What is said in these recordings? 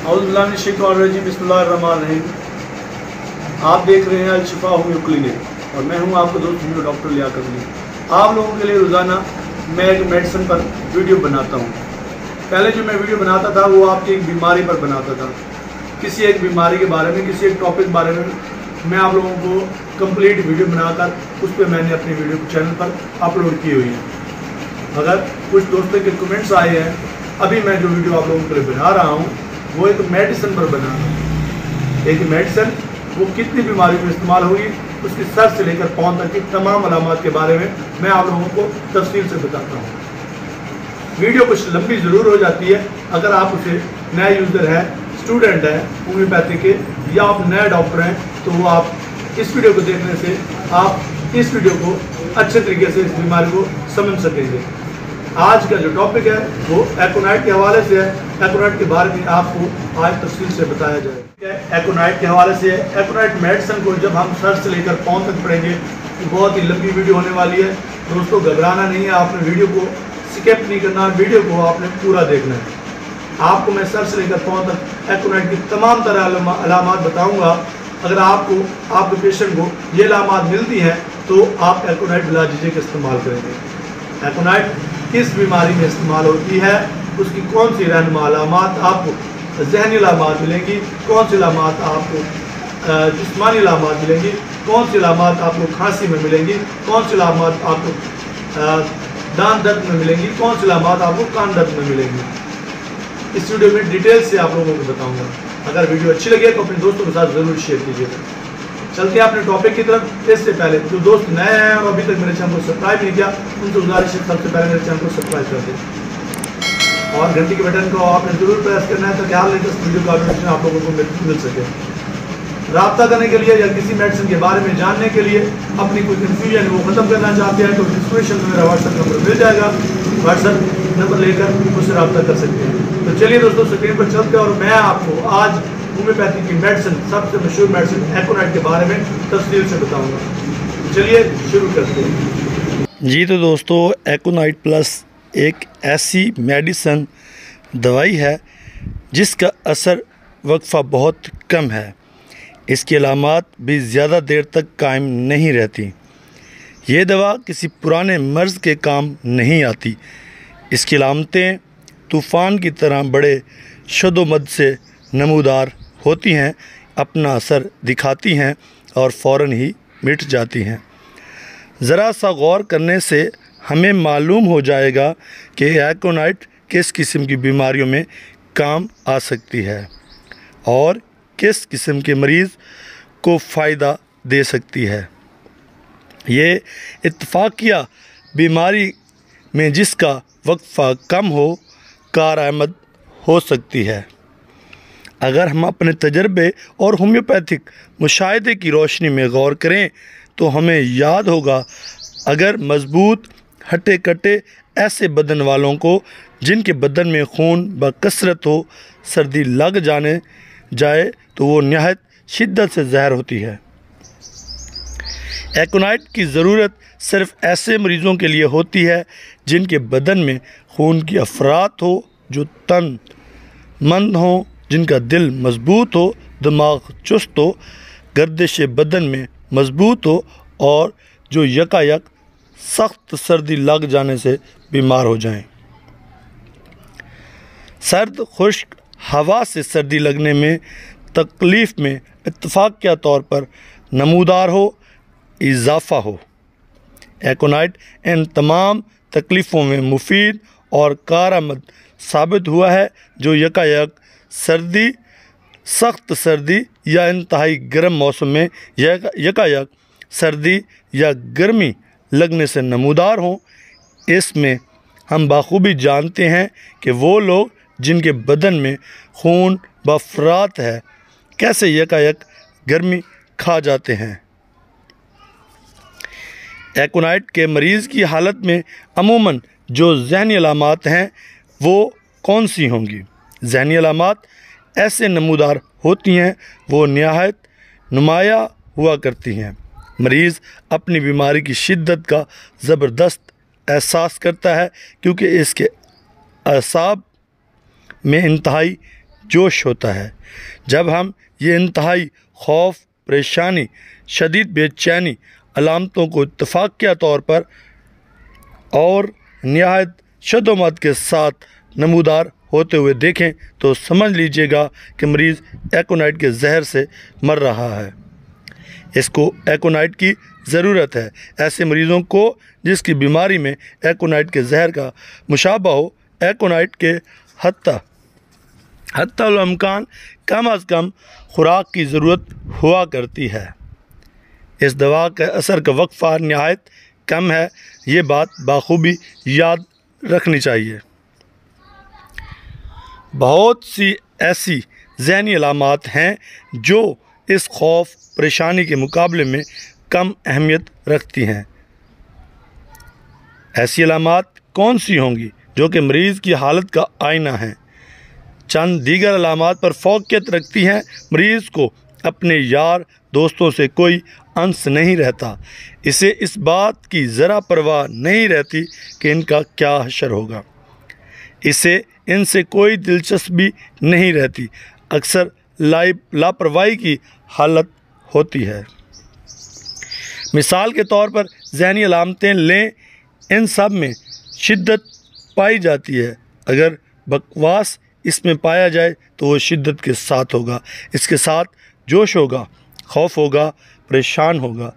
बिस्मिल्लाहिर्रहमानिर्रहीम। आप देख रहे हैं अल-शिफा होम्यो क्लिनिक और मैं हूं आपका दोस्त होम्यो डॉक्टर लियाकत अली। आप लोगों के लिए रोज़ाना मैं एक मेडिसिन पर वीडियो बनाता हूं। पहले जो मैं वीडियो बनाता था वो आपकी एक बीमारी पर बनाता था, किसी एक बीमारी के बारे में, किसी एक टॉपिक बारे में मैं आप लोगों को कंप्लीट वीडियो बनाकर उस पर मैंने अपनी वीडियो चैनल पर अपलोड की हुई है। अगर कुछ दोस्तों के कमेंट्स आए हैं, अभी मैं जो वीडियो आप लोगों के लिए बना रहा हूँ वो एक मेडिसिन पर बना है। एक मेडिसिन वो कितनी बीमारियों में इस्तेमाल होगी उसकी सर से लेकर पाँव तक की तमाम अलामत के बारे में मैं आप लोगों को तफसील से बताता हूँ। वीडियो कुछ लंबी ज़रूर हो जाती है। अगर आप उसे नया यूज़र है, स्टूडेंट है होम्योपैथी के, या आप नए डॉक्टर हैं, तो वो आप इस वीडियो को देखने से आप इस वीडियो को अच्छे तरीके से इस बीमारी को समझ सकेंगे। आज का जो टॉपिक है वो एकोनाइट के हवाले से है। एकोनाइट के बारे में आपको आज तफसील से बताया जाएगा। एकोनाइट के हवाले से है। एकोनाइट मेडिसिन को जब हम सर से लेकर पाँव तक पढ़ेंगे तो बहुत ही लंबी वीडियो होने वाली है। दोस्तों घबराना नहीं है, आपने वीडियो को स्किप नहीं करना, वीडियो को आपने पूरा देखना है। आपको मैं सर से लेकर पाँव तक एकोनाइट की तमाम तरह अलामत बताऊँगा। अगर आपको आपके पेशेंट को ये अलामत मिलती हैं तो आप एकोनाइट बिलाजिजे का इस्तेमाल करेंगे। एकोनाइट किस बीमारी में इस्तेमाल होती है, उसकी कौन सी रहनुमा अलामत आपको जहनी अलामत मिलेंगी, कौन सी अलामत आपको जिस्मानी अलामत मिलेंगी, कौन सी अलामत आपको खांसी में मिलेंगी, कौन सी अलामत आपको दांत दर्द में मिलेंगी, कौन सी अलामत आपको कान दर्द में मिलेंगी। इस वीडियो में डिटेल से आप लोगों को बताऊँगा। अगर वीडियो अच्छी लगे तो अपने दोस्तों के साथ ज़रूर शेयर कीजिएगा। चलते हैं अपने टॉपिक की तरफ। इससे पहले जो दोस्त नए हैं और अभी तक मेरे चैनल को सब्सक्राइब नहीं किया, उनसे गुजारिश है सबसे पहले मेरे चैनल को सब्सक्राइब कर दें और घंटी के बटन को आपने जरूर प्रेस करना है ताकि हर लेटेस्ट वीडियो का नोटिफिकेशन आप लोगों को मिल सके। रब्ता करने के लिए या किसी मेडिसिन के बारे में जानने के लिए, अपनी कोई कन्फ्यूजन वो ख़त्म करना चाहते हैं तो डिस्क्रिप्शन में मेरा व्हाट्सएप नंबर मिल जाएगा। व्हाट्सएप नंबर लेकर मुझसे रब्ता कर सकते हैं। तो चलिए दोस्तों स्क्रीन पर चलते हैं और मैं आपको आज होम्योपैथी की मेडिसिन, सबसे मशहूर मेडिसिन एकोनाइट के बारे में तफसील से बताऊंगा। चलिए शुरू करते हैं। जी तो दोस्तों, एकोनाइट प्लस एक ऐसी मेडिसिन दवाई है जिसका असर वक्फा बहुत कम है। इसकी अलामत भी ज़्यादा देर तक कायम नहीं रहती। ये दवा किसी पुराने मर्ज़ के काम नहीं आती। इसकी अलामतें तूफ़ान की तरह बड़े शदोमद से नमूदार होती हैं, अपना असर दिखाती हैं और फ़ौरन ही मिट जाती हैं। ज़रा सा गौर करने से हमें मालूम हो जाएगा कि एकोनाइट किस किस्म की बीमारियों में काम आ सकती है और किस किस्म के मरीज़ को फ़ायदा दे सकती है। ये इत्तफ़ाक़िया बीमारी में जिसका वक्फ़ा कम हो कारआमद हो सकती है। अगर हम अपने तजर्बे और होम्योपैथिक मुशाहिदे की रोशनी में गौर करें तो हमें याद होगा, अगर मज़बूत हटे कटे ऐसे बदन वालों को जिनके बदन में खून बकसरत हो, सर्दी लग जाए तो वो नहायत शिद्दत से ज़हर होती है। एकोनाइट की ज़रूरत सिर्फ़ ऐसे मरीज़ों के लिए होती है जिनके बदन में खून की अफरात हो, जो तन मंद हों, जिनका दिल मज़बूत हो, दिमाग चुस्त हो, गर्दिश बदन में मज़बूत हो और जो यकायक सख्त सर्दी लग जाने से बीमार हो जाएं। सर्द खुश्क हवा से सर्दी लगने में तकलीफ़ में इत्तफ़ाक़िया तौर पर नमूदार हो, इजाफ़ा हो। एकोनाइट इन तमाम तकलीफ़ों में मुफीद और कारआमद साबित हुआ है, जो यकायक सर्दी, सख्त सर्दी या इंतहाई गर्म मौसम में यकायक सर्दी या गर्मी लगने से नमूदार हों। इसमें हम बाखूबी जानते हैं कि वो लोग जिनके बदन में खून बफरात है कैसे यकायक गर्मी खा जाते हैं। एकोनाइट के मरीज़ की हालत में अमूमन जो ज़हनी अलामत हैं वो कौन सी होंगी? ज़हनी अलामत ऐसे नमूदार होती हैं, वो नहायत नुमाया हुआ करती हैं। मरीज़ अपनी बीमारी की शिद्दत का ज़बरदस्त एहसास करता है क्योंकि इसके असाब में इंतहाई जोश होता है। जब हम ये इंतहाई खौफ, परेशानी, शदीद बेचैनी अलामतों को इत्तफाक़िया तौर पर और निहायत शदोमत के साथ नमूदार होते हुए देखें तो समझ लीजिएगा कि मरीज़ एकोनाइट के जहर से मर रहा है। इसको एकोनाइट की ज़रूरत है। ऐसे मरीज़ों को जिसकी बीमारी में एकोनाइट के जहर का मुशाबा हो, एकोनाइट के हत्तल इम्कान कम अज़ कम खुराक की ज़रूरत हुआ करती है। इस दवा का असर का वक्फ़ा नहायत कम है। ये बात बाखूबी याद रखनी चाहिए। बहुत सी ऐसी ज़हनी अलामात हैं जो इस खौफ, परेशानी के मुकाबले में कम अहमियत रखती हैं। ऐसी अलामात कौन सी होंगी जो कि मरीज़ की हालत का आईना है। चंद दीगर अलामात पर फ़ौक़ियत रखती हैं। मरीज़ को अपने यार दोस्तों से कोई अंस नहीं रहता। इसे इस बात की ज़रा परवाह नहीं रहती कि इनका क्या हशर होगा। इसे इनसे कोई दिलचस्पी नहीं रहती। अक्सर लापरवाही की हालत होती है। मिसाल के तौर पर ज़हनी अलामतें लें, इन सब में शिद्दत पाई जाती है। अगर बकवास इसमें पाया जाए तो वो शिद्दत के साथ होगा। इसके साथ जोश होगा, खौफ होगा, परेशान होगा।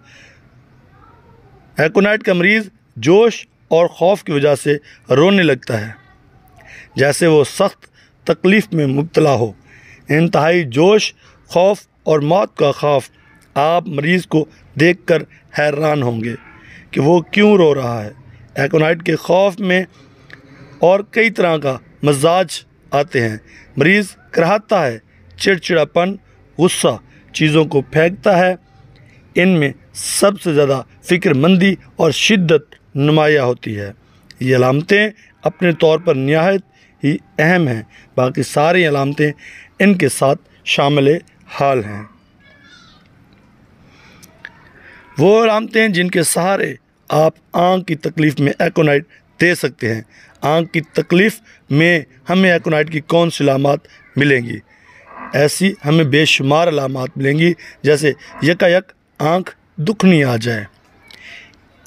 एकोनाइट का मरीज़ जोश और खौफ की वजह से रोने लगता है, जैसे वो सख्त तकलीफ़ में मुब्तला हो। इंतहाई जोश, खौफ और मौत का खौफ आप मरीज़ को देखकर हैरान होंगे कि वो क्यों रो रहा है। एकोनाइट के खौफ में और कई तरह का मजाज आते हैं। मरीज़ कराहता है, चिड़चिड़ापन, गुस्सा, चीज़ों को फेंकता है। इनमें सबसे ज़्यादा फ़िक्रमंदी और शिद्दत नुमाया होती है। ये अलामतें अपने तौर पर निहायत ही अहम हैं। बाकी सारी अलामतें इनके साथ शामिल हाल हैं। वो अलामतें जिनके सहारे आप आँख की तकलीफ़ में एकोनाइट दे सकते हैं। आँख की तकलीफ़ में हमें एकोनाइट की कौन सी अलामात मिलेंगी? ऐसी हमें बेशुमार अलामात मिलेंगी, जैसे यकायक आँख दुखनी आ जाए,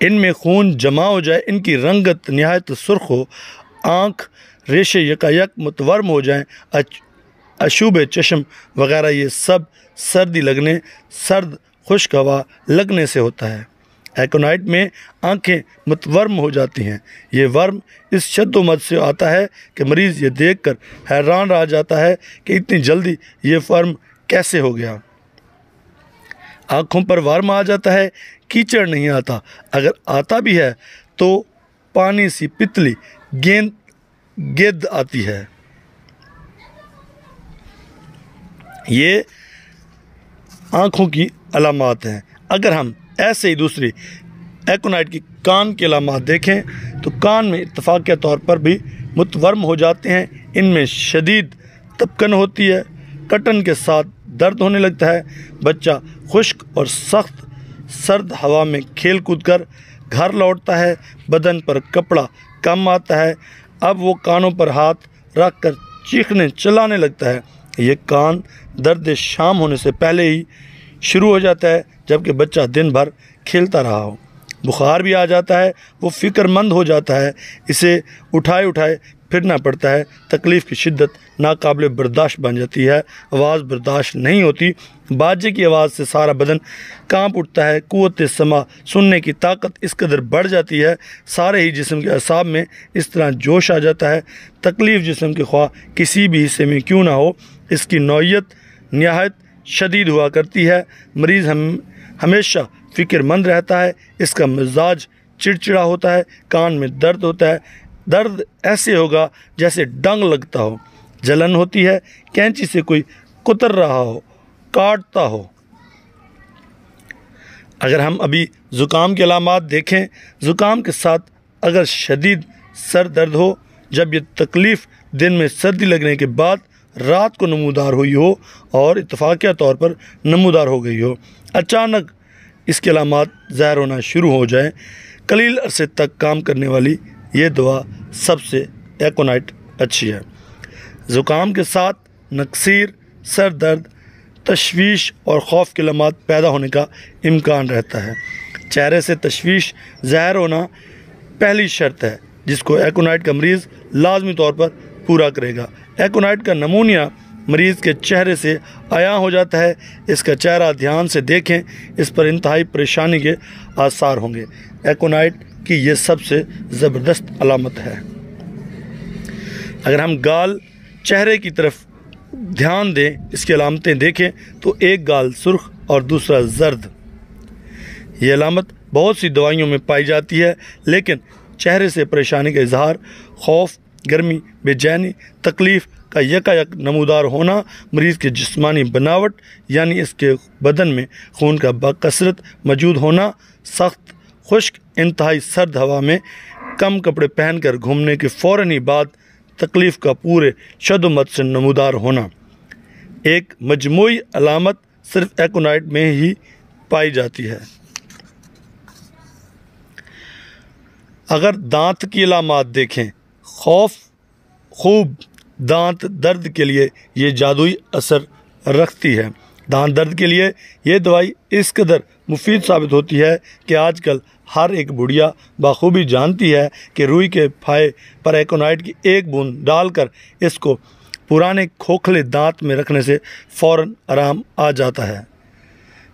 इनमें खून जमा हो जाए, इनकी रंगत नहायत सुर्ख हो, आँख रेशे यकायक मुतवर्म हो जाएं, अशूब चश्म वगैरह। ये सब सर्दी लगने, सर्द खुश्क हवा लगने से होता है। एकोनाइट में आंखें मुतवर्म हो जाती हैं। ये वर्म इस शद्दोमत से आता है कि मरीज़ ये देखकर हैरान रह जाता है कि इतनी जल्दी ये वर्म कैसे हो गया। आँखों पर वर्म आ जाता है, कीचड़ नहीं आता। अगर आता भी है तो पानी सी पितली गेंद आती है। ये आँखों की अलामात हैं। अगर हम ऐसे ही दूसरी एकोनाइट की कान की अलामात देखें तो कान में इत्तफाक़िया तौर पर भी मुतवर्म हो जाते हैं। इनमें शदीद तपकन होती है, कटन के साथ दर्द होने लगता है। बच्चा खुश्क और सख्त सर्द हवा में खेल कूद कर घर लौटता है। बदन पर कपड़ा कम आता है। अब वो कानों पर हाथ रख कर चीखने चिल्लाने लगता है। ये कान दर्द शाम होने से पहले ही शुरू हो जाता है, जबकि बच्चा दिन भर खेलता रहा हो। बुखार भी आ जाता है, वो फ़िक्रमंद हो जाता है, इसे उठाए फिरना पड़ता है। तकलीफ़ की शिद्दत नाकाबिल बर्दाश्त बन जाती है। आवाज़ बर्दाश्त नहीं होती। बाजे की आवाज़ से सारा बदन कांप उठता है। क़ुव्वत समा, सुनने की ताकत इस कदर बढ़ जाती है, सारे ही जिस्म के असाब में इस तरह जोश आ जाता है। तकलीफ़ जिस्म के ख्वाह किसी भी हिस्से में क्यों ना हो, इसकी नौइयत नहायत शदीद हुआ करती है। मरीज़ हमेशा फ़िक्रमंद रहता है। इसका मिजाज चिड़चिड़ा होता है। कान में दर्द होता है। दर्द ऐसे होगा जैसे डंग लगता हो। जलन होती है, कैंची से कोई कुतर रहा हो, काटता हो। अगर हम अभी ज़ुकाम की अलामात देखें, ज़ुकाम के साथ अगर शदीद सर दर्द हो, जब ये तकलीफ़ दिन में सर्दी लगने के बाद रात को नमूदार हुई हो और इत्तफाक़िया तौर पर नमूदार हो गई हो, अचानक इसके अलामात ज़ाहिर होना शुरू हो जाए, कलील अरसे तक काम करने वाली ये दवा सबसे एकोनाइट अच्छी है। ज़ुकाम के साथ नक्सीर, सर दर्द, तशवीश और खौफ के लम्हात पैदा होने का इम्कान रहता है। चेहरे से तशवीश ज़ाहिर होना पहली शर्त है जिसको एकोनाइट का मरीज़ लाजमी तौर पर पूरा करेगा। एकोनाइट का नमूनिया मरीज़ के चेहरे से आया हो जाता है। इसका चेहरा ध्यान से देखें, इस पर इंतहाई परेशानी के आसार होंगे। एकोनाइट की ये सबसे ज़बरदस्त अलामत है। अगर हम गाल चेहरे की तरफ ध्यान दें, इसकी अलामतें देखें तो एक गाल सुर्ख और दूसरा जर्द। ये अलामत बहुत सी दवाइयों में पाई जाती है, लेकिन चेहरे से परेशानी का इजहार, खौफ, गर्मी, बेचैनी, तकलीफ़ का यकायक नमूदार होना, मरीज़ की जिस्मानी बनावट यानी इसके बदन में खून का बकसरत मौजूद होना, सख्त खुश्क इंतहाई सर्द हवा में कम कपड़े पहनकर घूमने के फ़ौरन ही बाद तकलीफ़ का पूरे शद्दोमत से नमूदार होना। एक मजमूई अलामत सिर्फ एकोनाइट में ही पाई जाती है। अगर दांत की अलामत देखें, खौफ, खूब दांत दर्द के लिए ये जादुई असर रखती है। दांत दर्द के लिए ये दवाई इस कदर मुफीद साबित होती है कि आजकल हर एक बुढ़िया बाखूबी जानती है कि रुई के फाये पर एकोनाइट की एक बूंद डालकर इसको पुराने खोखले दांत में रखने से फ़ौरन आराम आ जाता है।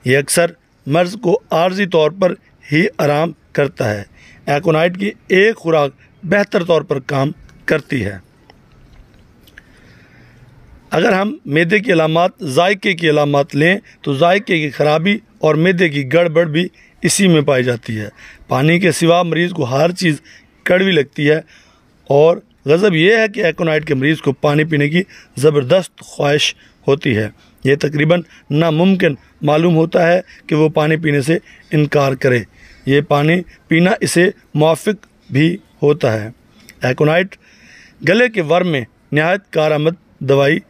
ये अक्सर मर्ज़ को आर्जी तौर पर ही आराम करता है। एकोनाइट की एक खुराक बेहतर तौर पर काम करती है। अगर हम मैदे की अलामत, जायके की अलामत लें तो जायके की ख़राबी और मैदे की गड़बड़ भी इसी में पाई जाती है। पानी के सिवा मरीज़ को हर चीज़ कड़वी लगती है और गज़ब यह है कि एकोनाइट के मरीज़ को पानी पीने की ज़बरदस्त ख्वाहिश होती है। ये तकरीबन नामुमकिन मालूम होता है कि वो पानी पीने से इनकार करे। ये पानी पीना इसे मुआफ़िक भी होता है। एकोनाइट गले के वर्म में नहायत कारआमद दवाई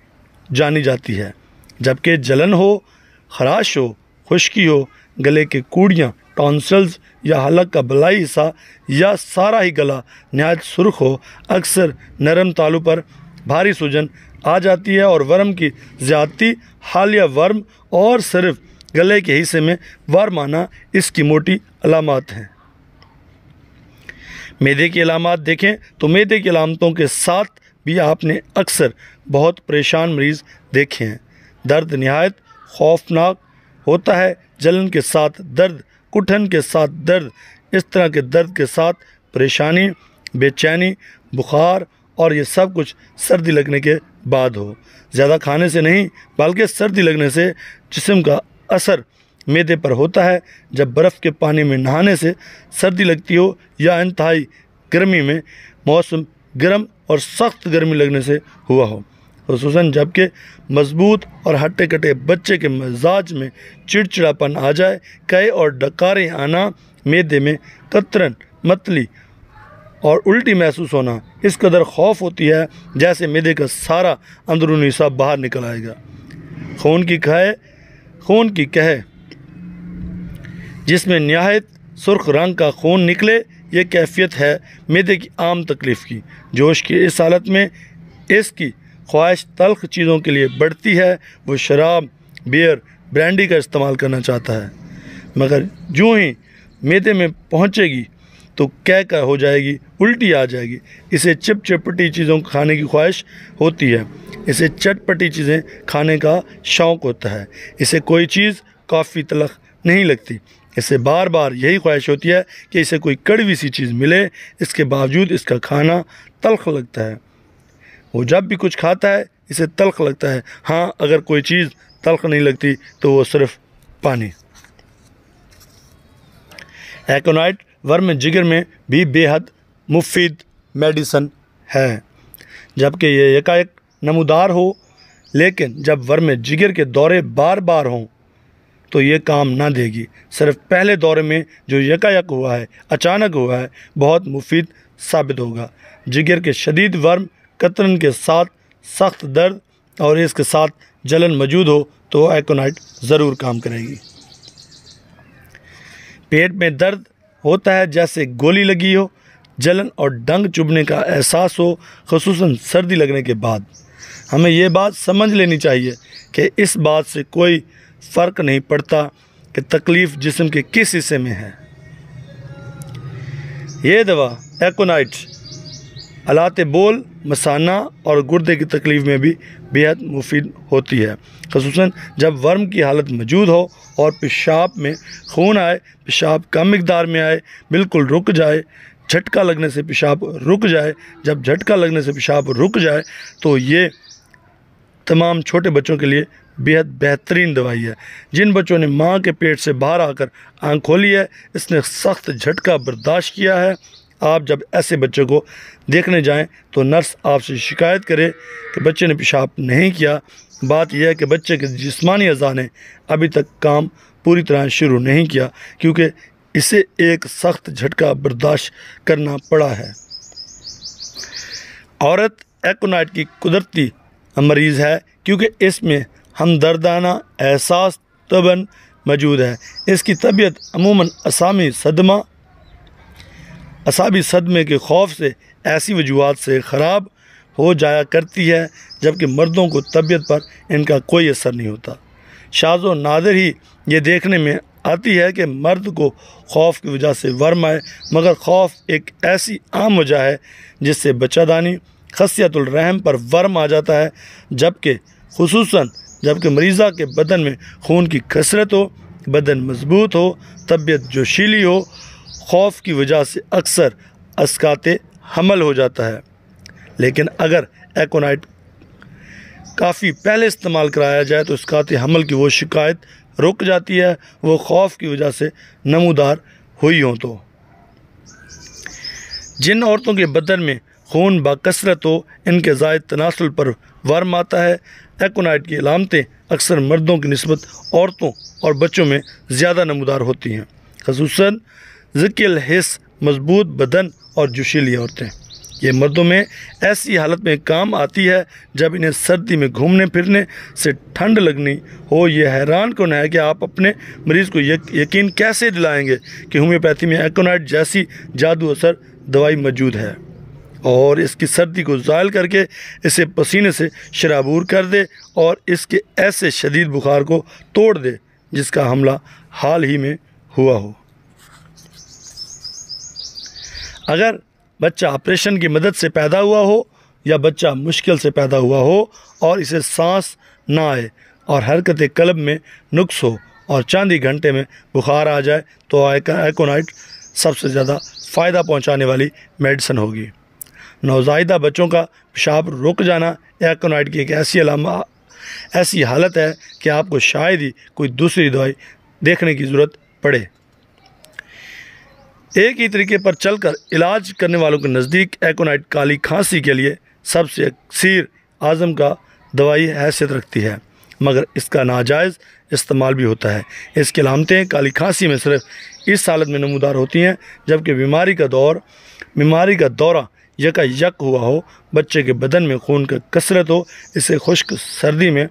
जानी जाती है। जबकि जलन हो, खराश हो, खुश्की हो, गले के कूड़ियाँ, टॉन्सिल्स या हलक का बलाई हिस्सा या सारा ही गला नहायत सुर्ख हो, अक्सर नरम तालू पर भारी सूजन आ जाती है और वर्म की ज़्यादती, हालिया वर्म और सिर्फ गले के हिस्से में वर्म आना इसकी मोटी अलामत हैं। मैदे की अलामत देखें तो मैदे की अलामतों के साथ भी आपने अक्सर बहुत परेशान मरीज़ देखे हैं। दर्द नहायत खौफनाक होता है, जलन के साथ दर्द, कुठन के साथ दर्द, इस तरह के दर्द के साथ परेशानी, बेचैनी, बुखार और ये सब कुछ सर्दी लगने के बाद हो। ज़्यादा खाने से नहीं बल्कि सर्दी लगने से जिस्म का असर मैदे पर होता है। जब बर्फ़ के पानी में नहाने से सर्दी लगती हो या इंतहाई गर्मी में मौसम गर्म और सख्त गर्मी लगने से हुआ हो, ख़ुसूसन जबकि मजबूत और हट्टे कटे बच्चे के मिजाज में चिड़चिड़ापन आ जाए, कै और डकारें आना, मैदे में कतरन, मतली और उल्टी महसूस होना, इस कदर खौफ होती है जैसे मैदे का सारा अंदरूनी हिस्सा बाहर निकल आएगा। खून की कहे जिसमें नहायत सुर्ख रंग का खून निकले, ये कैफियत है मैदे की आम तकलीफ़ की। जोश की इस हालत में इसकी ख्वाहिश तल्ख चीज़ों के लिए बढ़ती है। वो शराब, बियर, ब्रांडी का इस्तेमाल करना चाहता है, मगर जो ही मैदे में पहुंचेगी तो क्या हो जाएगी, उल्टी आ जाएगी। इसे चिपचिपटी चीज़ों खाने की ख्वाहिश होती है। इसे चटपटी चीज़ें खाने का शौक़ होता है। इसे कोई चीज़ काफ़ी तलख नहीं लगती। इसे बार बार यही ख्वाहिश होती है कि इसे कोई कड़वी सी चीज़ मिले, इसके बावजूद इसका खाना तल्ख लगता है। वो जब भी कुछ खाता है इसे तल्ख लगता है। हाँ, अगर कोई चीज़ तल्ख नहीं लगती तो वो सिर्फ पानी। एकोनाइट वर्म जिगर में भी बेहद मुफीद मेडिसन है। जबकि ये एकाएक नमूदार हो, लेकिन जब वर्म जिगर के दौरे बार बार हों तो ये काम ना देगी। सिर्फ पहले दौरे में जो यकायक हुआ है, अचानक हुआ है, बहुत मुफीद साबित होगा। जिगर के शदीद वर्म, कतरन के साथ सख्त दर्द और इसके साथ जलन मौजूद हो तो एकोनाइट ज़रूर काम करेगी। पेट में दर्द होता है जैसे गोली लगी हो, जलन और डंग चुभने का एहसास हो, ख़ुसूसन सर्दी लगने के बाद। हमें ये बात समझ लेनी चाहिए कि इस बात से कोई फ़र्क नहीं पड़ता कि तकलीफ़ जिस्म के किस हिस्से में है। ये दवा एकोनाइट अलाते बोल, मसाना और गुर्दे की तकलीफ़ में भी बेहद मुफीद होती है, ख़ुसूसन जब वर्म की हालत मौजूद हो और पेशाब में खून आए, पेशाब कम मिकदार में आए, बिल्कुल रुक जाए, झटका लगने से पेशाब रुक जाए। जब झटका लगने से पेशाब रुक जाए तो ये तमाम छोटे बच्चों के लिए बेहद बेहतरीन दवाई है। जिन बच्चों ने माँ के पेट से बाहर आकर आँख खोली है, इसने सख्त झटका बर्दाश्त किया है। आप जब ऐसे बच्चे को देखने जाएं तो नर्स आपसे शिकायत करे कि बच्चे ने पेशाब नहीं किया। बात यह है कि बच्चे के जिस्मानी अज़ा ने अभी तक काम पूरी तरह शुरू नहीं किया, क्योंकि इसे एक सख्त झटका बर्दाश्त करना पड़ा है। औरत एकोनाइट की कुदरती मरीज़ है, क्योंकि इसमें हमदर्दाना एहसास तबन मौजूद है। इसकी तबीयत अमूमन असाबी सदमे के खौफ से ऐसी वजूहात से ख़राब हो जाया करती है, जबकि मर्दों को तबीयत पर इनका कोई असर नहीं होता। शाज़ो नादिर ही ये देखने में आती है कि मर्द को खौफ की वजह से वर्म आए, मगर खौफ एक ऐसी आम वजह है जिससे बच्चादानी खसियतुल रहम पर वर्म आ जाता है, जबकि मरीज़ा के बदन में खून की कसरत हो, बदन मजबूत हो, तबीयत जोशीली हो, खौफ की वजह से अक्सर अस्काते हमल हो जाता है। लेकिन अगर एकोनाइट काफ़ी पहले इस्तेमाल कराया जाए तो अस्काते हमल की वो शिकायत रुक जाती है, वो खौफ की वजह से नमूदार हुई हो। तो जिन औरतों के बदन में खून बाकसरत हो, इनके ज़ायद तनासुल पर वर्म आता है। एकोनाइट की अलामतें अक्सर मर्दों की निस्बत औरतों और बच्चों में ज़्यादा नमूदार होती हैं, ख़ुसूसन ज़िकिल हिस्स, मजबूत बदन और जोशीली औरतें। ये मर्दों में ऐसी हालत में काम आती है जब इन्हें सर्दी में घूमने फिरने से ठंड लगनी हो। ये हैरान कौन है कि आप अपने मरीज़ को यकीन कैसे दिलाएंगे कि होम्योपैथी में एकोनाइट जैसी जादू असर दवाई मौजूद है और इसकी सर्दी को ज़ायल करके इसे पसीने से शराबूर कर दे और इसके ऐसे शदीद बुखार को तोड़ दे जिसका हमला हाल ही में हुआ हो। अगर बच्चा ऑपरेशन की मदद से पैदा हुआ हो या बच्चा मुश्किल से पैदा हुआ हो और इसे सांस ना आए और हरकत कल्ब में नुक्स हो और चंद ही घंटे में बुखार आ जाए तो एकोनाइट सबसे ज़्यादा फ़ायदा पहुंचाने वाली मेडिसिन होगी। नवज़ायदा बच्चों का पेशाब रुक जाना एकोनाइट की एक ऐसी हालत है कि आपको शायद ही कोई दूसरी दवाई देखने की ज़रूरत पड़े। एक ही तरीके पर चलकर इलाज करने वालों के नज़दीक एकोनाइट काली खांसी के लिए सबसे अक्सर आज़म का दवाई हैसियत रखती है, मगर इसका नाजायज़ इस्तेमाल भी होता है। इसकी अलामतें काली खांसी में सिर्फ इस हालत में नमूदार होती हैं जबकि बीमारी का दौरा यकायक हुआ हो, बच्चे के बदन में खून का कसरत हो, इसे खुश्क सर्दी में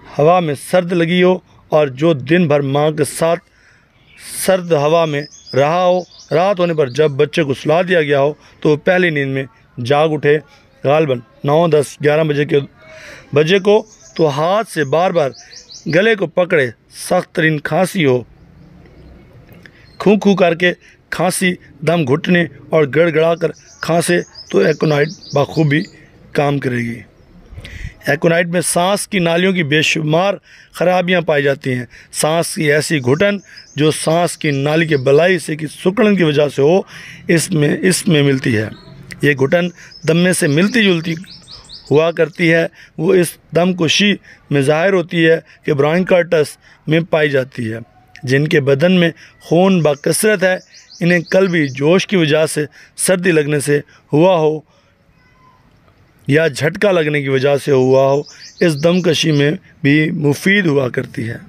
हवा में सर्द लगी हो और जो दिन भर माँ के साथ सर्द हवा में रहा हो। रात होने पर जब बच्चे को सुला दिया गया हो तो पहली नींद में जाग उठे, गालबन 9, 10, 11 बजे को, तो हाथ से बार बार गले को पकड़े, सख्त तरीन खांसी हो, खू खू करके खांसी, दम घुटने और गड़गड़ा कर खांसे तो एकोनाइट बखूबी काम करेगी। एकोनाइट में सांस की नालियों की बेशुमार ख़राबियाँ पाई जाती हैं। सांस की ऐसी घुटन जो सांस की नाली के बलाई से की सुकड़न की वजह से हो, इसमें मिलती है। ये घुटन दम में से मिलती जुलती हुआ करती है। वो इस दमकुशी में ज़ाहिर होती है कि ब्रोंकाइटिस में पाई जाती है। जिनके बदन में खून बाकसरत है, इन्हें कल्बी जोश की वजह से सर्दी लगने से हुआ हो या झटका लगने की वजह से हुआ हो, इस दमकशी में भी मुफीद हुआ करती है।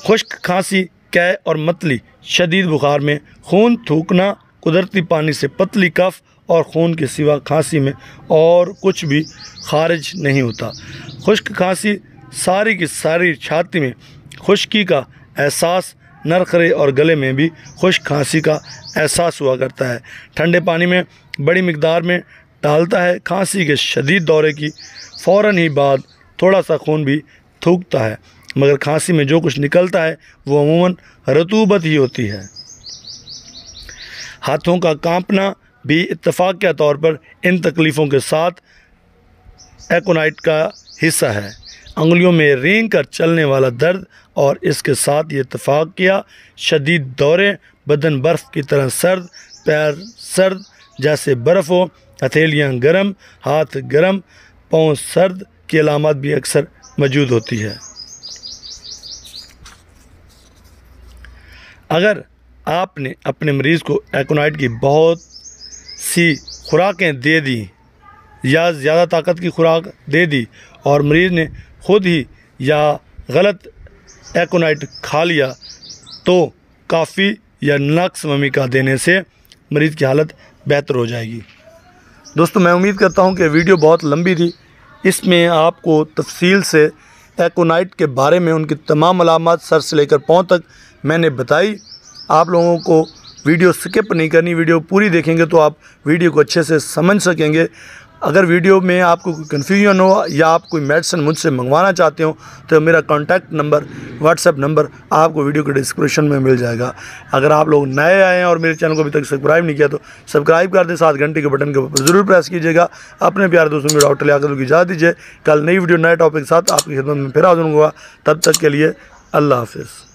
खुश्क खांसी, कै और मतली, शदीद बुखार में खून थूकना, कुदरती पानी से पतली कफ और खून के सिवा खांसी में और कुछ भी खारिज नहीं होता। खुश्क खांसी, सारी की सारी छाती में खुश्की का एहसास, नरखरे और गले में भी खुश्क खांसी का एहसास हुआ करता है। ठंडे पानी में बड़ी मिकदार में डालता है। खांसी के शदीद दौरे की फ़ौरन ही बाद थोड़ा सा खून भी थूकता है, मगर खांसी में जो कुछ निकलता है वो अमूमन रतूबत ही होती है। हाथों का कांपना भी इत्तफाक़िया तौर पर इन तकलीफ़ों के साथ एकोनाइट का हिस्सा है। अंगुलियों में रेंग कर चलने वाला दर्द और इसके साथ ये इत्तफाक़िया शदीद दौरे, बदन बर्फ़ की तरह सर्द, पैर सर्द जैसे बर्फ़ हो, हथेलियाँ गर्म, हाथ गर्म, पाँव सर्द की अलामत भी अक्सर मौजूद होती है। अगर आपने अपने मरीज़ को एकोनाइट की बहुत सी खुराकें दे दी या ज़्यादा ताकत की खुराक दे दी और मरीज़ ने खुद ही या गलत एकोनाइट खा लिया तो काफ़ी या नक्स ममिका देने से मरीज़ की हालत बेहतर हो जाएगी। दोस्तों, मैं उम्मीद करता हूं कि वीडियो बहुत लंबी थी। इसमें आपको तफसील से एकोनाइट के बारे में उनकी तमाम अलामत सर से लेकर पाँव तक मैंने बताई। आप लोगों को वीडियो स्किप नहीं करनी, वीडियो पूरी देखेंगे तो आप वीडियो को अच्छे से समझ सकेंगे। अगर वीडियो में आपको कोई कन्फ्यूजन हो या आप कोई मेडिसिन मुझसे मंगवाना चाहते हो तो मेरा कॉन्टैक्ट नंबर, व्हाट्सएप नंबर आपको वीडियो के डिस्क्रिप्शन में मिल जाएगा। अगर आप लोग नए आए हैं और मेरे चैनल को अभी तक सब्सक्राइब नहीं किया तो सब्सक्राइब कर दें, साथ घंटे के बटन के ऊपर ज़रूर प्रेस कीजिएगा। अपने प्यारे दोस्तों को डॉक्टर लियाकत की इजाज़त दीजिए। कल नई वीडियो नए टॉपिक के साथ आपकी खिदमत में फिर हाज़िर होऊंगा। तब तक के लिए अल्लाह हाफ़िज़।